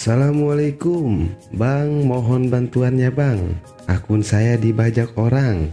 Assalamualaikum, Bang, mohon bantuannya Bang. Akun saya dibajak orang.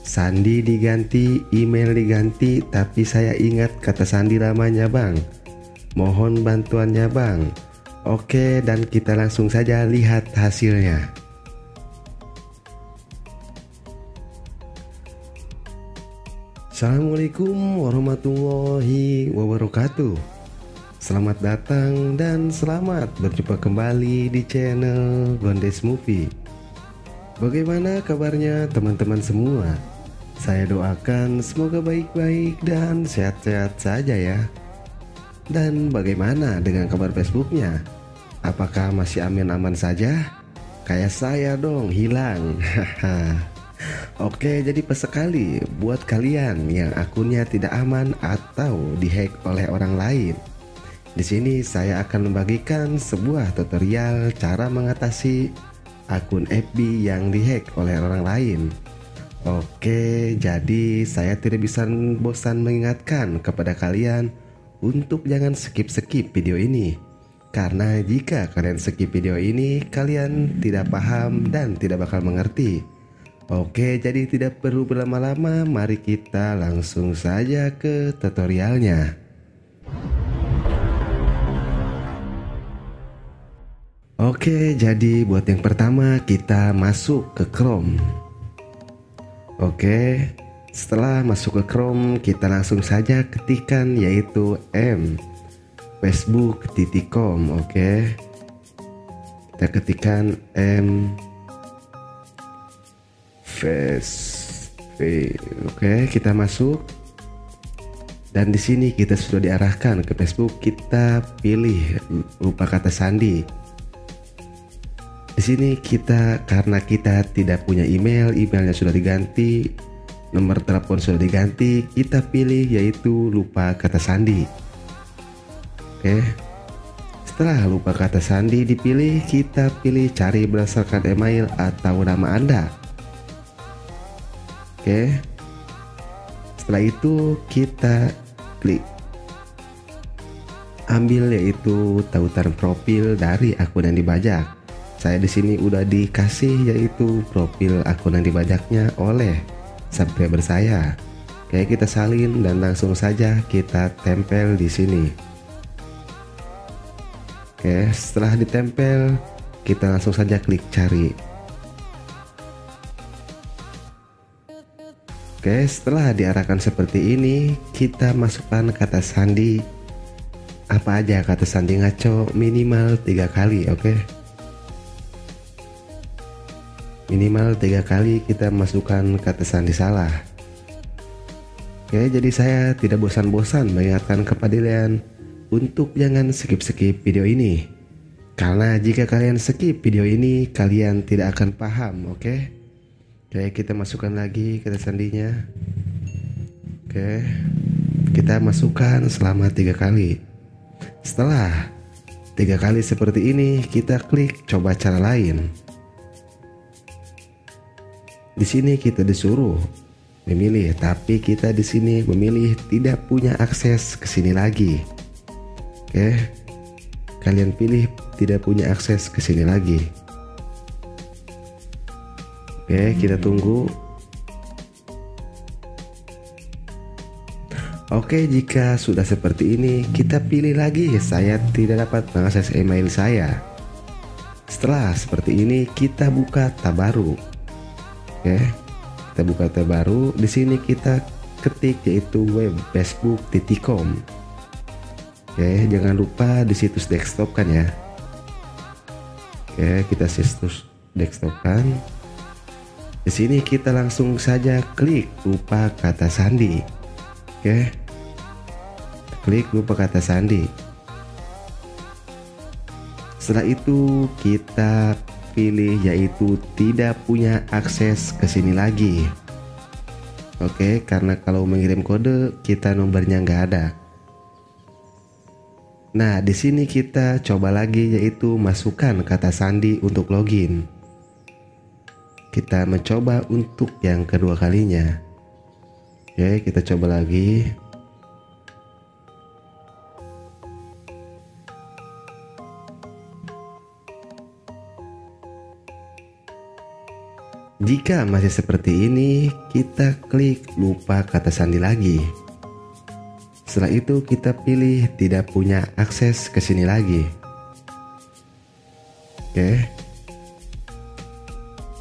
Sandi diganti, email diganti, tapi saya ingat kata sandi lamanya Bang. Mohon bantuannya Bang. Oke, dan kita langsung saja lihat hasilnya. Assalamualaikum warahmatullahi wabarakatuh. Selamat datang dan selamat berjumpa kembali di channel Gondes Movie. Bagaimana kabarnya teman-teman semua? Saya doakan semoga baik-baik dan sehat-sehat saja ya. Dan bagaimana dengan kabar Facebooknya? Apakah masih aman-aman saja? Kayak saya dong, hilang. Oke, jadi pas sekali buat kalian yang akunnya tidak aman atau dihack oleh orang lain. Di sini saya akan membagikan sebuah tutorial cara mengatasi akun FB yang dihack oleh orang lain. Oke, jadi saya tidak bisa bosan mengingatkan kepada kalian untuk jangan skip-skip video ini. Karena jika kalian skip video ini, kalian tidak paham dan tidak bakal mengerti. Oke, jadi tidak perlu berlama-lama, mari kita langsung saja ke tutorialnya. Oke, jadi buat yang pertama kita masuk ke Chrome. Oke, setelah masuk ke Chrome kita langsung saja ketikkan yaitu facebook.com. Oke, kita ketikkan Oke, kita masuk. Dan di sini kita sudah diarahkan ke Facebook. Kita pilih lupa kata sandi. Di sini karena kita tidak punya emailnya sudah diganti, nomor telepon sudah diganti, kita pilih yaitu lupa kata sandi. Oke. Setelah lupa kata sandi dipilih, kita pilih cari berdasarkan email atau nama Anda. Oke. Setelah itu kita klik ambil yaitu tautan profil dari akun yang dibajak. Saya di sini udah dikasih yaitu profil akun yang dibajaknya oleh subscriber saya. Oke, kita salin dan langsung saja kita tempel di sini. Oke, setelah ditempel kita langsung saja klik cari. Oke, setelah diarahkan seperti ini, kita masukkan kata sandi. Apa aja kata sandi ngaco minimal 3 kali, oke? Minimal 3 kali kita masukkan kata sandi salah. Oke, jadi saya tidak bosan-bosan mengingatkan kepada kalian untuk jangan skip-skip video ini. Karena jika kalian skip video ini, kalian tidak akan paham, oke? Oke, kita masukkan lagi kata sandinya. Oke, kita masukkan selama 3 kali. Setelah 3 kali seperti ini, kita klik coba cara lain. Di sini kita disuruh memilih, tapi kita di sini memilih tidak punya akses ke sini lagi. Oke, kalian pilih tidak punya akses ke sini lagi. Oke, kita tunggu. Oke, jika sudah seperti ini, kita pilih lagi saya tidak dapat mengakses email saya. Setelah seperti ini, kita buka tab baru. Oke, kita buka tab baru. Di sini kita ketik yaitu web facebook.com. Oke, jangan lupa di situs desktop kan ya. Oke, kita situs desktop kan. Di sini kita langsung saja klik lupa kata sandi. Oke, klik lupa kata sandi. Setelah itu kita pilih yaitu tidak punya akses ke sini lagi. Oke, karena kalau mengirim kode kita nomornya nggak ada. Nah, di sini kita coba lagi yaitu masukkan kata sandi untuk login. Kita mencoba untuk yang kedua kalinya. Oke, kita coba lagi. Jika masih seperti ini, kita klik lupa kata sandi lagi. Setelah itu kita pilih tidak punya akses ke sini lagi. Oke.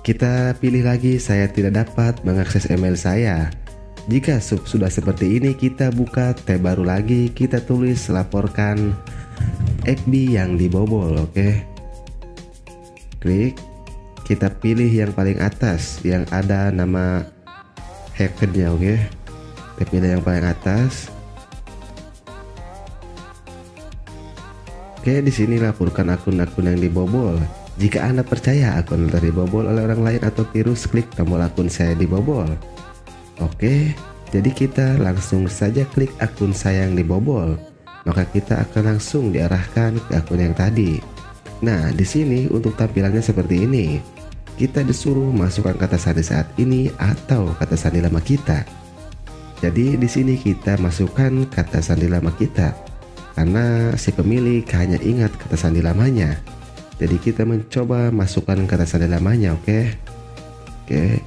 Kita pilih lagi saya tidak dapat mengakses email saya. Jika sudah seperti ini, kita buka tab baru lagi, kita tulis laporkan FB yang dibobol. Oke. Klik. Kita pilih yang paling atas yang ada nama hackernya, oke. Kita pilih yang paling atas. Oke, di sini laporkan akun-akun yang dibobol. Jika Anda percaya akun Anda dibobol oleh orang lain atau virus, klik tombol akun saya dibobol. Oke, jadi kita langsung saja klik akun saya yang dibobol. Maka kita akan langsung diarahkan ke akun yang tadi. Nah, di sini untuk tampilannya seperti ini. Kita disuruh masukkan kata sandi saat ini atau kata sandi lama kita. Jadi di sini kita masukkan kata sandi lama kita karena si pemilik hanya ingat kata sandi lamanya. Jadi kita mencoba masukkan kata sandi lamanya, oke. Oke.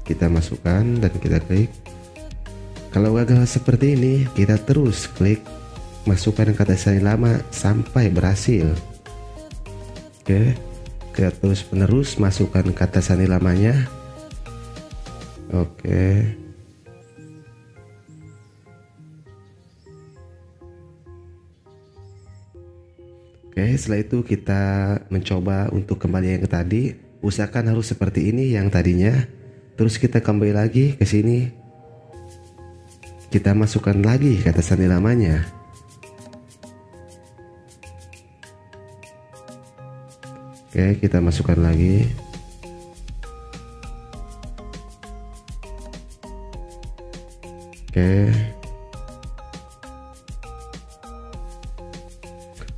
Kita masukkan dan kita klik. Kalau gagal seperti ini, kita terus klik masukkan kata sandi lama sampai berhasil. Oke. Kita terus menerus masukkan kata sandi lamanya. Oke. Oke, setelah itu kita mencoba untuk kembali yang ke tadi. Usahakan harus seperti ini yang tadinya. Terus kita kembali lagi ke sini. Kita masukkan lagi kata sandi lamanya. Oke, kita masukkan lagi. Oke.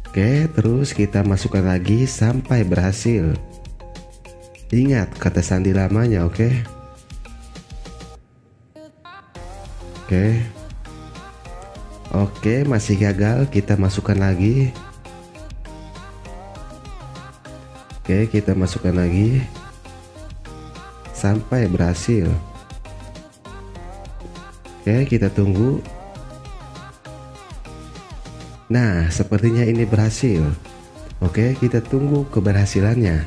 Oke, terus kita masukkan lagi sampai berhasil. Ingat kata sandi lamanya, oke. Oke. Oke, masih gagal, kita masukkan lagi. Oke, kita masukkan lagi sampai berhasil. Oke, kita tunggu. Nah, sepertinya ini berhasil. Oke, kita tunggu keberhasilannya.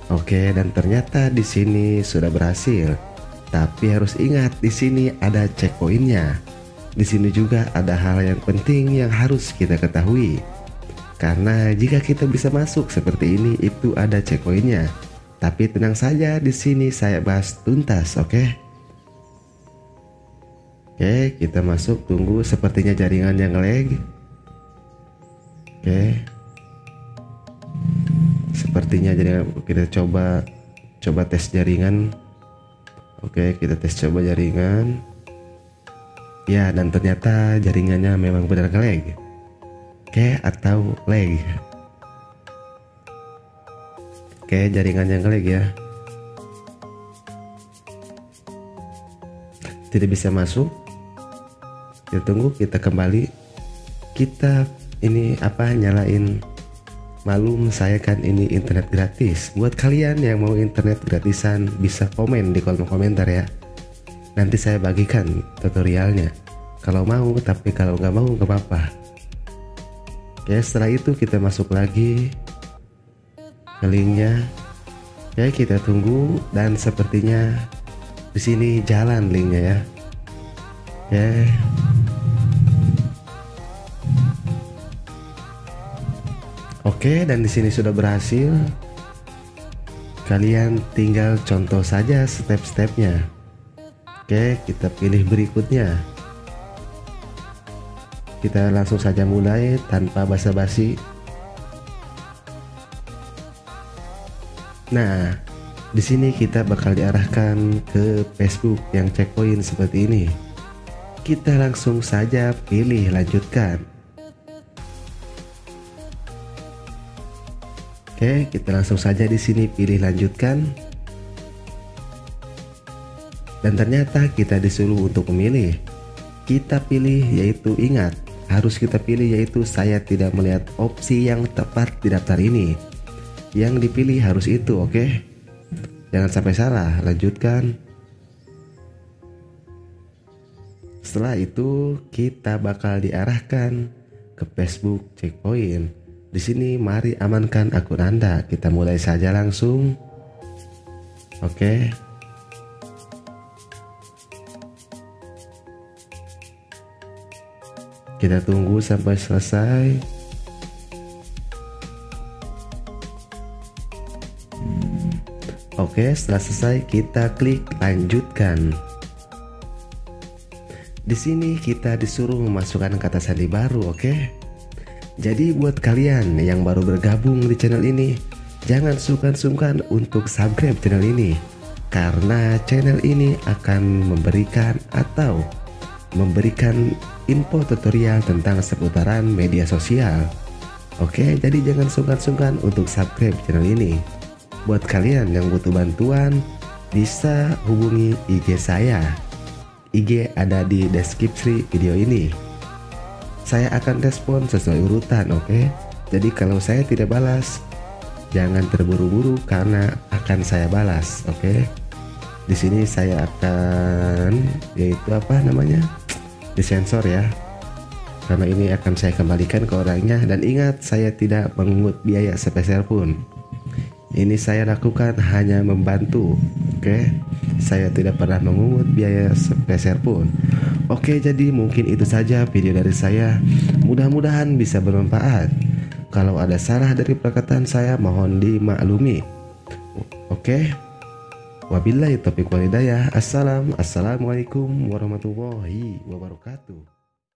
Oke, dan ternyata di sini sudah berhasil. Tapi harus ingat di sini ada checkpointnya. Di sini juga ada hal yang penting yang harus kita ketahui. Karena jika kita bisa masuk seperti ini, itu ada checkpointnya. Tapi tenang saja, di sini saya bahas tuntas, oke? Oke, kita masuk. Tunggu, sepertinya jaringan yang lag. Oke. Sepertinya jaringan. Kita coba tes jaringan. Oke, kita tes coba jaringan. Ya, dan ternyata jaringannya memang benar nge-lag. Oke, atau lag. Oke, jaringannya nge-lag ya. Tidak bisa masuk. Kita tunggu, kita kembali. Kita ini nyalain. Malum saya kan ini internet gratis. Buat kalian yang mau internet gratisan bisa komen di kolom komentar ya. Nanti saya bagikan tutorialnya. Kalau mau, tapi kalau nggak mau nggak apa-apa. Oke, setelah itu kita masuk lagi ke linknya. Ya, kita tunggu dan sepertinya di sini jalan linknya ya. Oke. Oke, dan di sini sudah berhasil. Kalian tinggal contoh saja step-stepnya. Oke, kita pilih berikutnya. Kita langsung saja mulai tanpa basa-basi. Nah, di sini kita bakal diarahkan ke Facebook yang checkpoint seperti ini. Kita langsung saja pilih lanjutkan. Oke, kita langsung saja di sini pilih lanjutkan. Dan ternyata kita disuruh untuk memilih. Kita pilih yaitu ingat. Harus kita pilih yaitu saya tidak melihat opsi yang tepat di daftar ini. Yang dipilih harus itu, oke? Jangan sampai salah, lanjutkan. Setelah itu kita bakal diarahkan ke Facebook Checkpoint. Di sini mari amankan akun Anda. Kita mulai saja langsung. Oke. Kita tunggu sampai selesai. Oke, setelah selesai kita klik lanjutkan. Di sini kita disuruh memasukkan kata sandi baru, oke? Jadi buat kalian yang baru bergabung di channel ini, jangan sungkan-sungkan untuk subscribe channel ini, karena channel ini akan memberikan info tutorial tentang seputaran media sosial. Oke, jadi jangan sungkan-sungkan untuk subscribe channel ini. Buat kalian yang butuh bantuan, bisa hubungi IG saya. IG ada di deskripsi video ini. Saya akan respon sesuai urutan, oke? Jadi kalau saya tidak balas, jangan terburu-buru karena akan saya balas, oke? Di sini saya akan disensor ya. Karena ini akan saya kembalikan ke orangnya, dan ingat saya tidak mengungut biaya sepeser pun. Ini saya lakukan hanya membantu, oke? Saya tidak pernah mengungut biaya sepeser pun. Oke, jadi mungkin itu saja video dari saya. Mudah-mudahan bisa bermanfaat. Kalau ada salah dari perkataan saya, mohon dimaklumi. Oke. Wabillahi taufiq wal hidayah. Assalamualaikum warahmatullahi wabarakatuh.